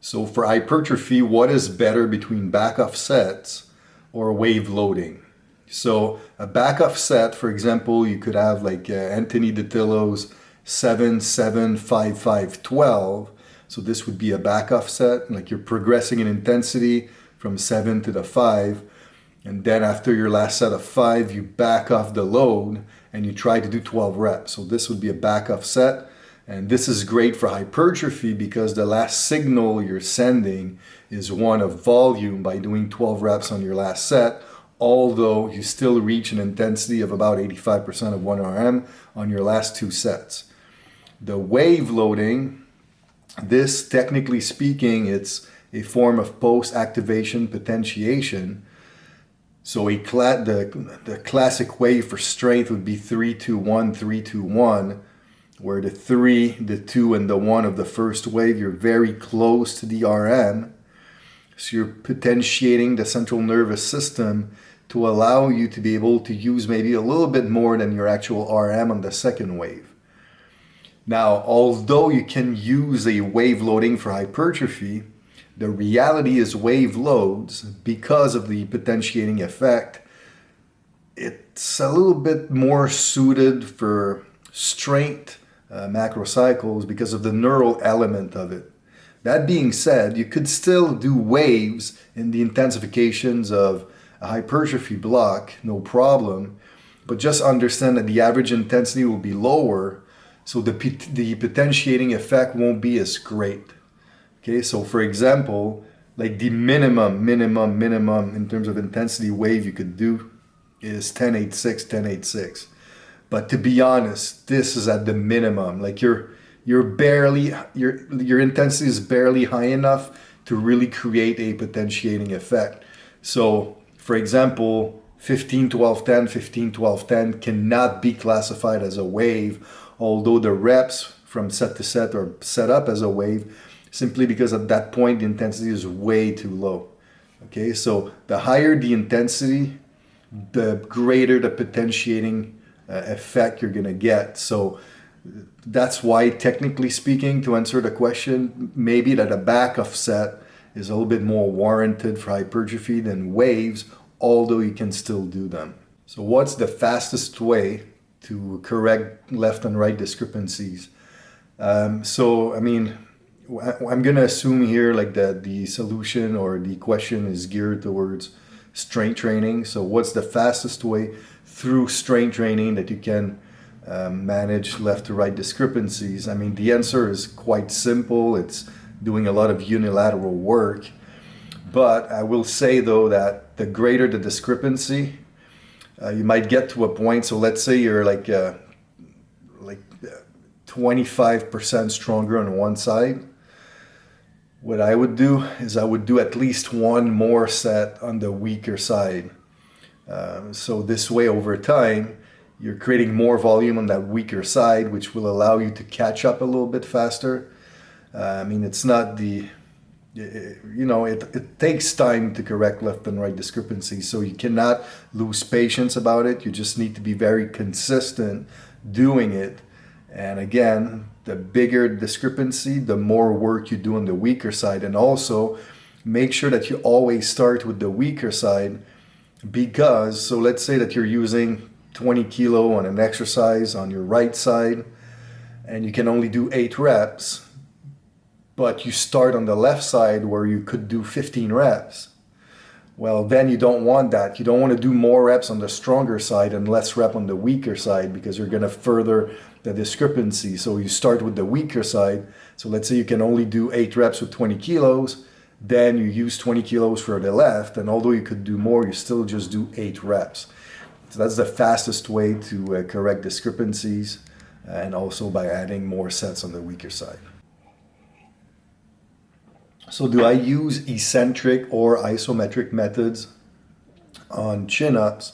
So for hypertrophy, what is better between back-off sets or wave loading? So a back-off set, for example, you could have like Anthony DiTillo's 7, 7, 5, 5, 12. So this would be a back-off set, like you're progressing in intensity from 7 to the 5. And then after your last set of 5, you back off the load and you try to do 12 reps. So this would be a back-off set. And this is great for hypertrophy because the last signal you're sending is one of volume by doing 12 reps on your last set, although you still reach an intensity of about 85% of 1 RM on your last 2 sets. The wave loading, this technically speaking, it's a form of post-activation potentiation. So the classic wave for strength would be 3-2-1, 3-2-1, where the 3, the 2, and the 1 of the first wave, you're very close to the RM. So you're potentiating the central nervous system to allow you to be able to use maybe a little bit more than your actual RM on the second wave. Now, although you can use a wave loading for hypertrophy, the reality is wave loads, because of the potentiating effect, it's a little bit more suited for strength macro cycles because of the neural element of it. That being said, you could still do waves in the intensifications of a hypertrophy block, no problem, but just understand that the average intensity will be lower, so the potentiating effect won't be as great. Okay, so for example, like the minimum in terms of intensity wave you could do is 10-8-6, 10-8-6. But to be honest, this is at the minimum. Like your intensity is barely high enough to really create a potentiating effect. So for example, 15-12-10, 15-12-10 cannot be classified as a wave, although the reps from set to set are set up as a wave, simply because at that point the intensity is way too low. Okay, so the higher the intensity, the greater the potentiating effect you're gonna get. So that's why, technically speaking, to answer the question, maybe that a back-off set is a little bit more warranted for hypertrophy than waves, although you can still do them. So what's the fastest way to correct left and right discrepancies? So I mean, I'm gonna assume here like that the solution or the question is geared towards strength training. So what's the fastest way through strength training that you can manage left to right discrepancies? I mean, the answer is quite simple. It's doing a lot of unilateral work. But I will say though that the greater the discrepancy, you might get to a point. So let's say you're like 25% stronger on one side. What I would do is I would do at least one more set on the weaker side. So this way, over time, you're creating more volume on that weaker side, which will allow you to catch up a little bit faster. I mean, it's not it takes time to correct left and right discrepancies, so you cannot lose patience about it. You just need to be very consistent doing it. And again, the bigger discrepancy, the more work you do on the weaker side. And also make sure that you always start with the weaker side, because, so let's say that you're using 20 kilo on an exercise on your right side and you can only do 8 reps, but you start on the left side where you could do 15 reps. Well, then you don't want that. You don't want to do more reps on the stronger side and less rep on the weaker side, because you're going to further the discrepancy. So you start with the weaker side. So let's say you can only do 8 reps with 20 kilos. Then you use 20 kilos for the left. And although you could do more, you still just do 8 reps. So that's the fastest way to correct discrepancies, and also by adding more sets on the weaker side. So do I use eccentric or isometric methods on chin-ups?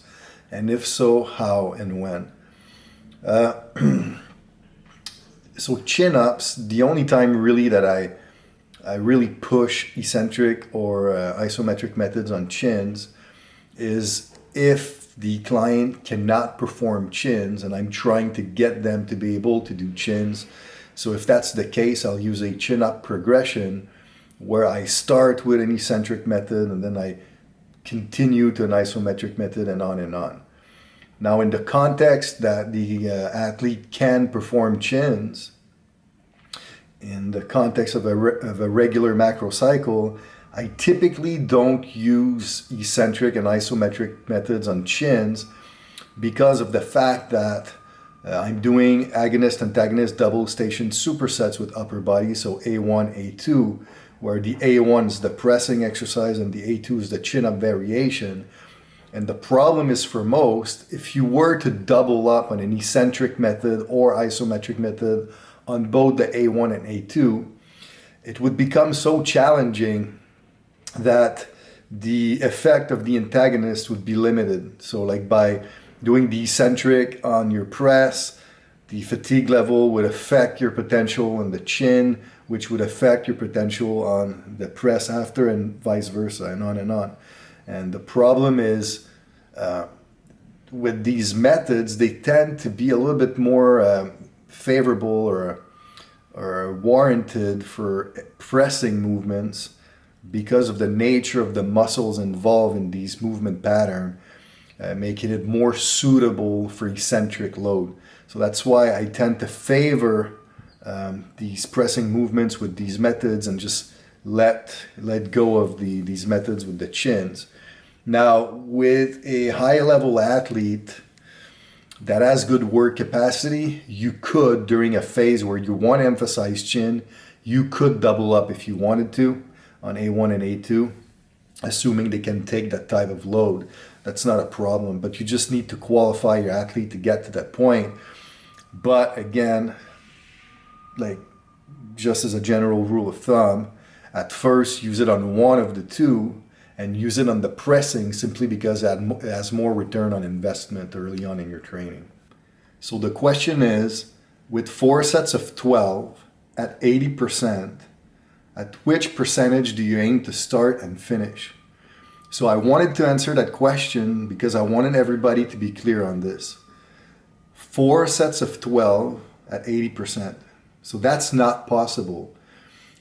And if so, how and when? So chin-ups, the only time really that I really push eccentric or isometric methods on chins is if the client cannot perform chins and I'm trying to get them to be able to do chins. So if that's the case, I'll use a chin-up progression where I start with an eccentric method and then I continue to an isometric method and on and on. Now, in the context that the athlete can perform chins, in the context of a regular macro cycle, I typically don't use eccentric and isometric methods on chins because of the fact that I'm doing agonist-antagonist double station supersets with upper body, so A1, A2, where the A1 is the pressing exercise and the A2 is the chin-up variation. And the problem is, for most, if you were to double up on an eccentric method or isometric method on both the A1 and A2, it would become so challenging that the effect of the antagonist would be limited. So like by doing the eccentric on your press, the fatigue level would affect your potential on the chin, which would affect your potential on the press after, and vice versa, and on and on. And the problem is, with these methods, they tend to be a little bit more favorable or warranted for pressing movements because of the nature of the muscles involved in these movement pattern, making it more suitable for eccentric load. So that's why I tend to favor these pressing movements with these methods and just let go of these methods with the chins. Now, with a high-level athlete that has good work capacity, you could, during a phase where you want to emphasize chin, you could double up if you wanted to on A1 and A2, assuming they can take that type of load. That's not a problem, but you just need to qualify your athlete to get to that point. But again, like just as a general rule of thumb, at first use it on one of the two and use it on the pressing simply because it has more return on investment early on in your training. So the question is, with 4 sets of 12 at 80%, at which percentage do you aim to start and finish? So I wanted to answer that question because I wanted everybody to be clear on this. 4 sets of 12 at 80%. So that's not possible.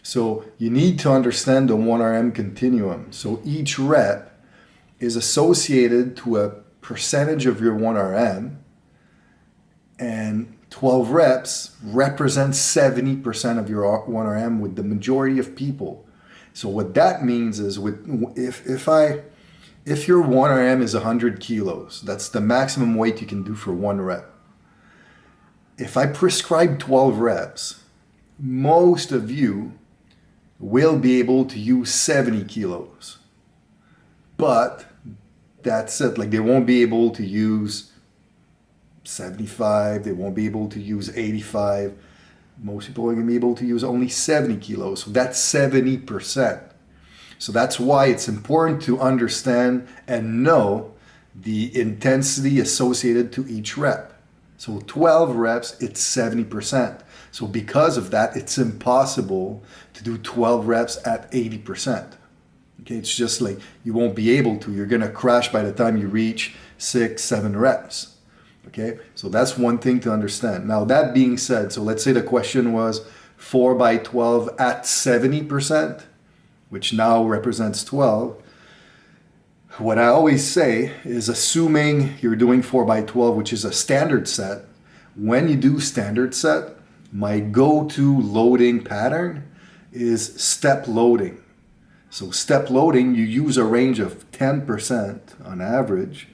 So you need to understand the 1RM continuum. So each rep is associated to a percentage of your 1RM, and 12 reps represent 70% of your 1RM with the majority of people. So what that means is, if your 1RM is 100 kilos, that's the maximum weight you can do for one rep. If I prescribe 12 reps, most of you will be able to use 70 kilos. But that's it, like they won't be able to use 75, they won't be able to use 85. Most people are going to be able to use only 70 kilos. So that's 70%. So that's why it's important to understand and know the intensity associated to each rep. So 12 reps, it's 70%. So because of that, it's impossible to do 12 reps at 80%. Okay, it's just like you won't be able to. You're going to crash by the time you reach 6, 7 reps. Okay, so that's one thing to understand. Now, that being said, so let's say the question was 4 by 12 at 70%, which now represents 12. What I always say is, assuming you're doing 4 by 12, which is a standard set, when you do standard set, my go-to loading pattern is step loading. So step loading, you use a range of 10% on average.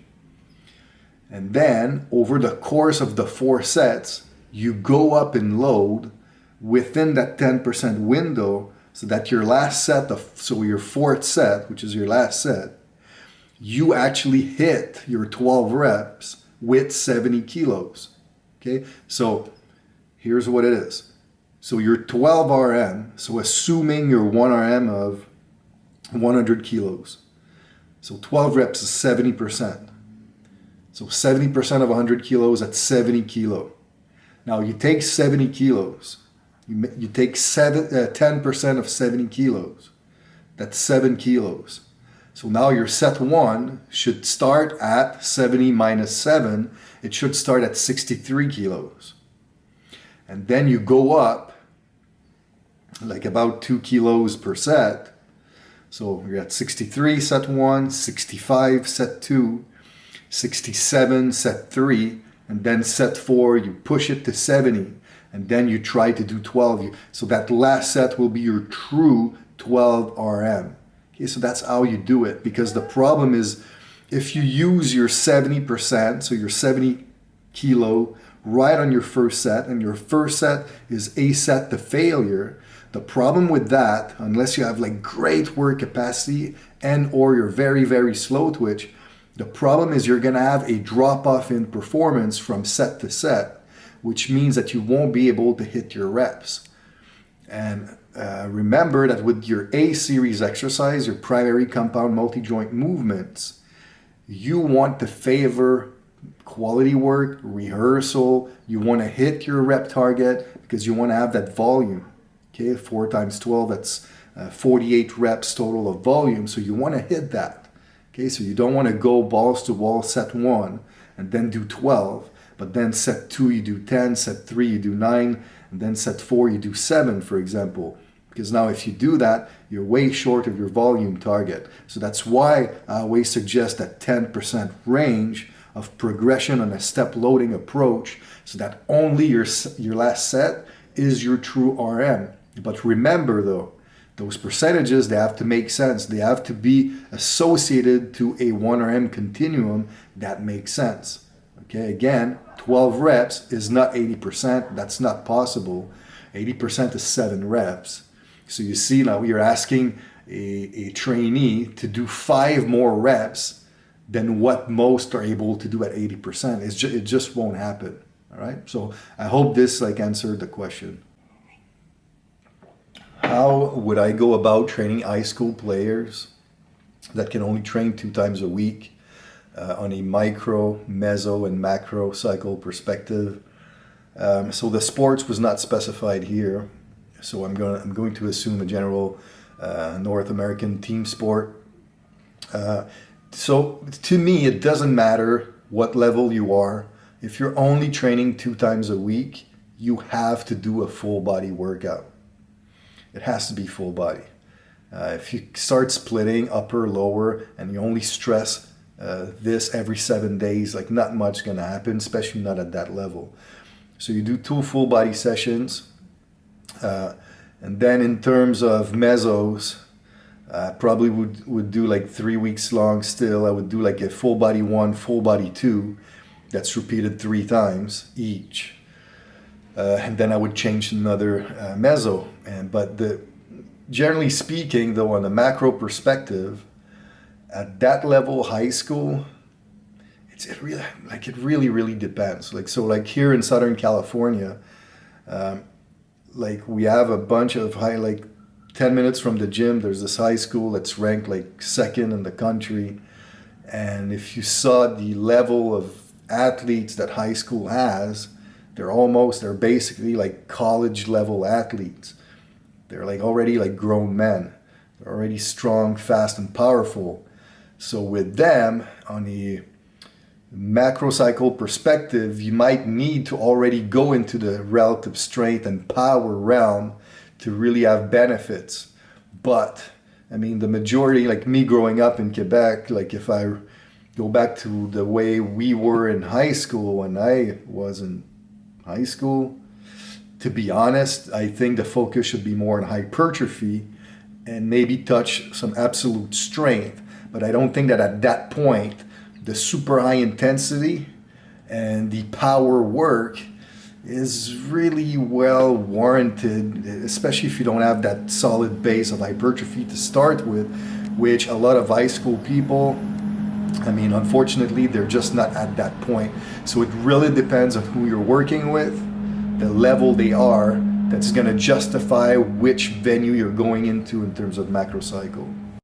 And then over the course of the 4 sets, you go up in load within that 10% window, so that your last set so your 4th set, which is your last set, you actually hit your 12 reps with 70 kilos. Okay, so here's what it is. So your 12 RM, so assuming your 1 RM of 100 kilos. So 12 reps is 70%. So 70% of 100 kilos at 70 kilo. Now you take 70 kilos. You take 10% of 70 kilos. That's 7 kilos. So now your set 1 should start at 70 minus 7. It should start at 63 kilos. And then you go up like about 2 kilos per set. So you're at 63 set 1, 65 set 2, 67 set 3, and then set 4 you push it to 70, and then you try to do 12. So that last set will be your true 12 RM. Okay, so that's how you do it, because the problem is if you use your 70%, so your 70 kilo right on your first set, and your first set is a set to failure, the problem with that, unless you have like great work capacity and or you're very, very slow twitch, the problem is you're gonna have a drop off in performance from set to set, which means that you won't be able to hit your reps. And remember that with your A series exercise, your primary compound multi-joint movements, you want to favor quality work, rehearsal. You want to hit your rep target because you want to have that volume. Okay, 4 times 12, that's 48 reps total of volume. So you want to hit that. Okay, so you don't want to go balls to wall set 1 and then do 12, but then set 2 you do 10, set 3 you do 9, and then set 4 you do 7, for example. Because now if you do that, you're way short of your volume target. So that's why I always suggest that 10% range of progression on a step loading approach, so that only your last set is your true RM. But remember though, those percentages, they have to make sense. They have to be associated to a 1 RM continuum that makes sense. Okay, again, 12 reps is not 80%. That's not possible. 80% is 7 reps. So you see now you're asking a trainee to do 5 more reps than what most are able to do at 80%. It just won't happen. All right. So I hope this answered the question. How would I go about training high school players that can only train 2 times a week on a micro, meso, and macro cycle perspective? So the sports was not specified here. So I'm going to assume a general North American team sport. So to me, it doesn't matter what level you are. If you're only training 2 times a week, you have to do a full body workout. It has to be full body. If you start splitting upper, lower, and you only stress this every 7 days, not much gonna happen, especially not at that level. So you do 2 full body sessions. And then in terms of mesos, probably would do 3 weeks long still. I would do a full body 1, full body 2. That's repeated 3 times each. And then I would change another meso. But generally speaking, though, on the macro perspective, at that level, high school, it really depends. Here in Southern California, we have a bunch of 10 minutes from the gym, there's this high school that's ranked 2nd in the country. And if you saw the level of athletes that high school has, they're basically college level athletes. They're already grown men. They're already strong, fast, and powerful. So with them, on the macro cycle perspective, you might need to already go into the relative strength and power realm to really have benefits. But the majority, me growing up in Quebec, if I go back to the way we were in high school when I was in high school, to be honest, I think the focus should be more on hypertrophy and maybe touch some absolute strength. But I don't think that at that point, the super high intensity and the power work is really well warranted, especially if you don't have that solid base of hypertrophy to start with, which a lot of high school people, unfortunately, they're just not at that point. So it really depends on who you're working with, the level they are, that's going to justify which venue you're going into in terms of macro cycle.